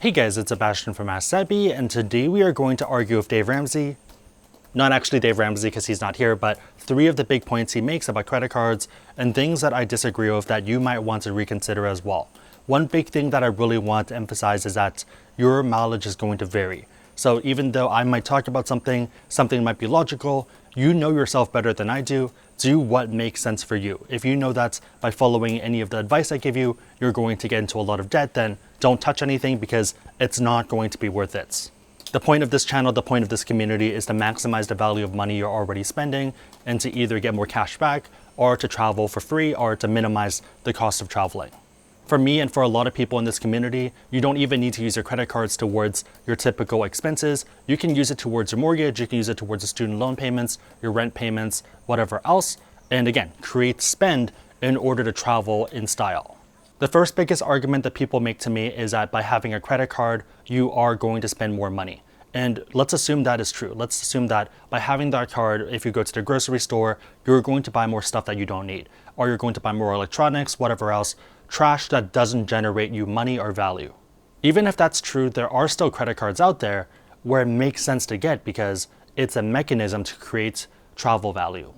Hey guys, it's Sebastian from AskSebby, and today we are going to argue with Dave Ramsey. Not actually Dave Ramsey because he's not here, but 3 of the big points he makes about credit cards and things that I disagree with that you might want to reconsider as well. One big thing that I really want to emphasize is that your mileage is going to vary. So even though I might talk about something might be logical, you know yourself better than I do. Do what makes sense for you. If you know that by following any of the advice I give you, you're going to get into a lot of debt, then don't touch anything because it's not going to be worth it. The point of this channel, the point of this community is to maximize the value of money you're already spending and to either get more cash back or to travel for free or to minimize the cost of traveling. For me and for a lot of people in this community, you don't even need to use your credit cards towards your typical expenses. You can use it towards your mortgage, you can use it towards the student loan payments, your rent payments, whatever else. And again, create spend in order to travel in style. The first biggest argument that people make to me is that by having a credit card, you are going to spend more money. And let's assume that is true. Let's assume that by having that card, if you go to the grocery store, you're going to buy more stuff that you don't need, or you're going to buy more electronics, whatever else, trash that doesn't generate you money or value. Even if that's true, there are still credit cards out there where it makes sense to get because it's a mechanism to create travel value.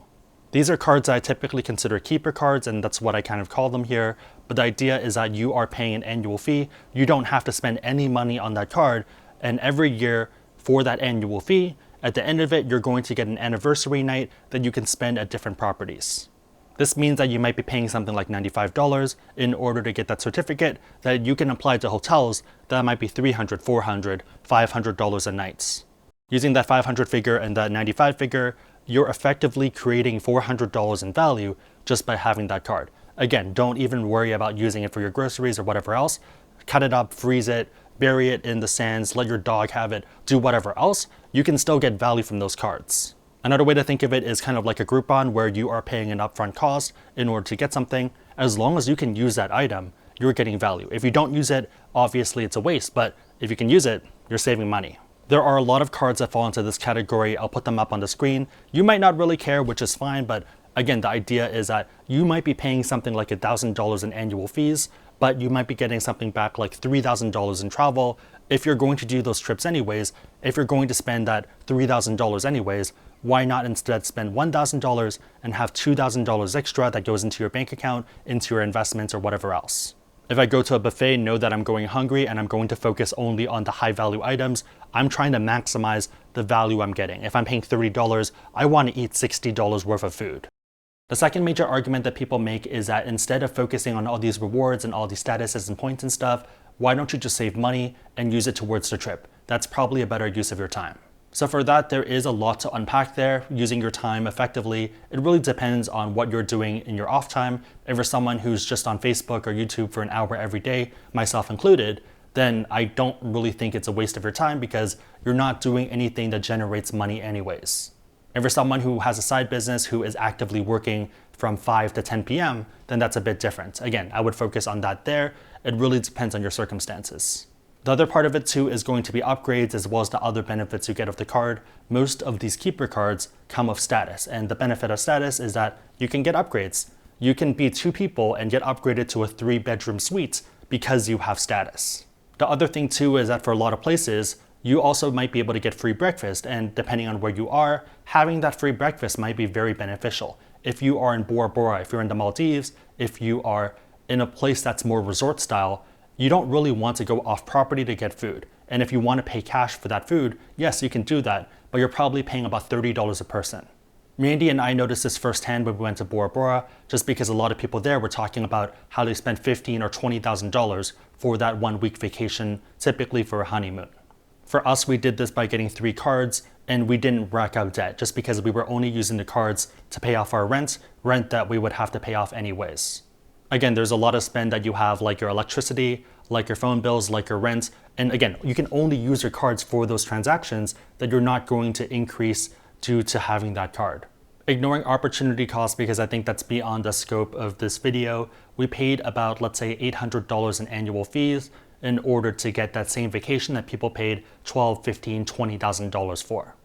These are cards that I typically consider keeper cards, and that's what I kind of call them here. But the idea is that you are paying an annual fee. You don't have to spend any money on that card. And every year for that annual fee, at the end of it, you're going to get an anniversary night that you can spend at different properties. This means that you might be paying something like $95 in order to get that certificate that you can apply to hotels that might be $300, $400, $500 a night. Using that 500 figure and that 95 figure, you're effectively creating $400 in value just by having that card. Again, don't even worry about using it for your groceries or whatever else. Cut it up, freeze it, bury it in the sands, let your dog have it, do whatever else. You can still get value from those cards. Another way to think of it is kind of like a Groupon where you are paying an upfront cost in order to get something. As long as you can use that item, you're getting value. If you don't use it, obviously it's a waste, but if you can use it, you're saving money. There are a lot of cards that fall into this category. I'll put them up on the screen. You might not really care, which is fine, but again, the idea is that you might be paying something like $1,000 in annual fees, but you might be getting something back like $3,000 in travel. If you're going to do those trips anyways, if you're going to spend that $3,000 anyways, why not instead spend $1,000 and have $2,000 extra that goes into your bank account, into your investments or whatever else? If I go to a buffet, know that I'm going hungry and I'm going to focus only on the high value items. I'm trying to maximize the value I'm getting. If I'm paying $30, I want to eat $60 worth of food. The second major argument that people make is that instead of focusing on all these rewards and all these statuses and points and stuff, why don't you just save money and use it towards the trip? That's probably a better use of your time. So for that, there is a lot to unpack there. Using your time effectively, it really depends on what you're doing in your off time. If you're someone who's just on Facebook or YouTube for an hour every day, myself included, then I don't really think it's a waste of your time because you're not doing anything that generates money anyways. If you're someone who has a side business who is actively working from 5 to 10 p.m., then that's a bit different. Again, I would focus on that there. It really depends on your circumstances. The other part of it too is going to be upgrades as well as the other benefits you get of the card. Most of these keeper cards come with status, and the benefit of status is that you can get upgrades. You can be 2 people and get upgraded to a 3-bedroom suite because you have status. The other thing too is that for a lot of places, you also might be able to get free breakfast, and depending on where you are, having that free breakfast might be very beneficial. If you are in Bora Bora, if you're in the Maldives, if you are in a place that's more resort style, you don't really want to go off property to get food. And if you want to pay cash for that food, yes, you can do that, but you're probably paying about $30 a person. Randy and I noticed this firsthand when we went to Bora Bora, just because a lot of people there were talking about how they spent $15,000 or $20,000 for that 1-week vacation, typically for a honeymoon. For us, we did this by getting 3 cards, and we didn't rack out debt just because we were only using the cards to pay off our rent that we would have to pay off anyways. Again, there's a lot of spend that you have, like your electricity, like your phone bills, like your rent. And again, you can only use your cards for those transactions that you're not going to increase due to having that card. Ignoring opportunity costs, because I think that's beyond the scope of this video, we paid about, let's say, $800 in annual fees in order to get that same vacation that people paid $12,000, $15,000, $20,000 for.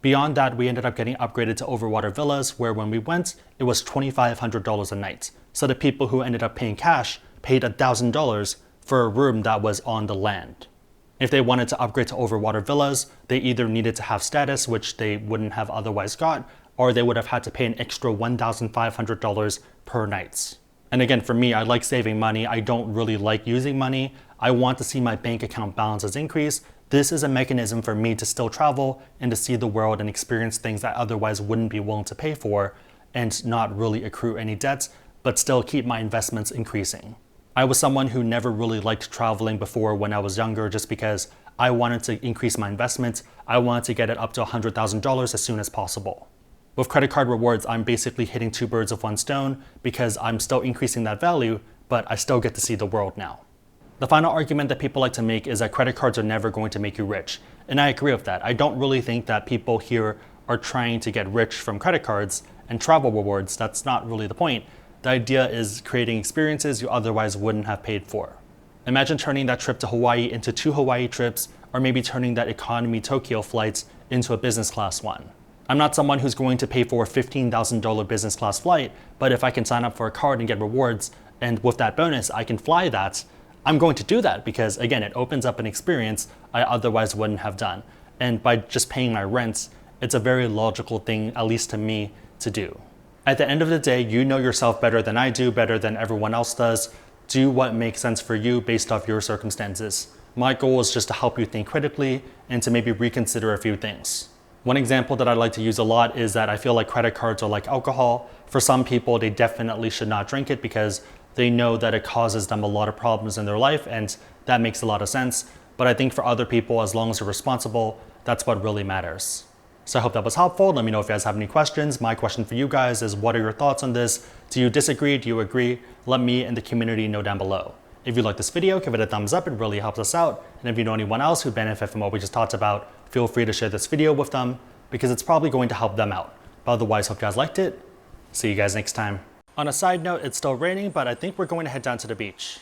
Beyond that, we ended up getting upgraded to overwater villas, where when we went, it was $2,500 a night. So the people who ended up paying cash paid $1,000 for a room that was on the land. If they wanted to upgrade to overwater villas, they either needed to have status, which they wouldn't have otherwise got, or they would have had to pay an extra $1,500 per night. And again, for me, I like saving money. I don't really like using money. I want to see my bank account balances increase. This is a mechanism for me to still travel and to see the world and experience things I otherwise wouldn't be willing to pay for and not really accrue any debts, but still keep my investments increasing. I was someone who never really liked traveling before when I was younger just because I wanted to increase my investment. I wanted to get it up to $100,000 as soon as possible. With credit card rewards, I'm basically hitting two birds with one stone because I'm still increasing that value, but I still get to see the world now. The final argument that people like to make is that credit cards are never going to make you rich. And I agree with that. I don't really think that people here are trying to get rich from credit cards and travel rewards. That's not really the point. The idea is creating experiences you otherwise wouldn't have paid for. Imagine turning that trip to Hawaii into 2 Hawaii trips, or maybe turning that economy Tokyo flight into a business class one. I'm not someone who's going to pay for a $15,000 business class flight, but if I can sign up for a card and get rewards, and with that bonus, I can fly that, I'm going to do that because, again, it opens up an experience I otherwise wouldn't have done. And by just paying my rent, it's a very logical thing, at least to me, to do. At the end of the day, you know yourself better than I do, better than everyone else does. Do what makes sense for you based off your circumstances. My goal is just to help you think critically and to maybe reconsider a few things. One example that I like to use a lot is that I feel like credit cards are like alcohol. For some people, they definitely should not drink it because they know that it causes them a lot of problems in their life, and that makes a lot of sense. But I think for other people, as long as they're responsible, that's what really matters. So I hope that was helpful. Let me know if you guys have any questions. My question for you guys is, what are your thoughts on this? Do you disagree? Do you agree? Let me and the community know down below. If you like this video, give it a thumbs up. It really helps us out. And if you know anyone else who'd benefit from what we just talked about, feel free to share this video with them because it's probably going to help them out. But otherwise, hope you guys liked it. See you guys next time. On a side note, it's still raining, but I think we're going to head down to the beach.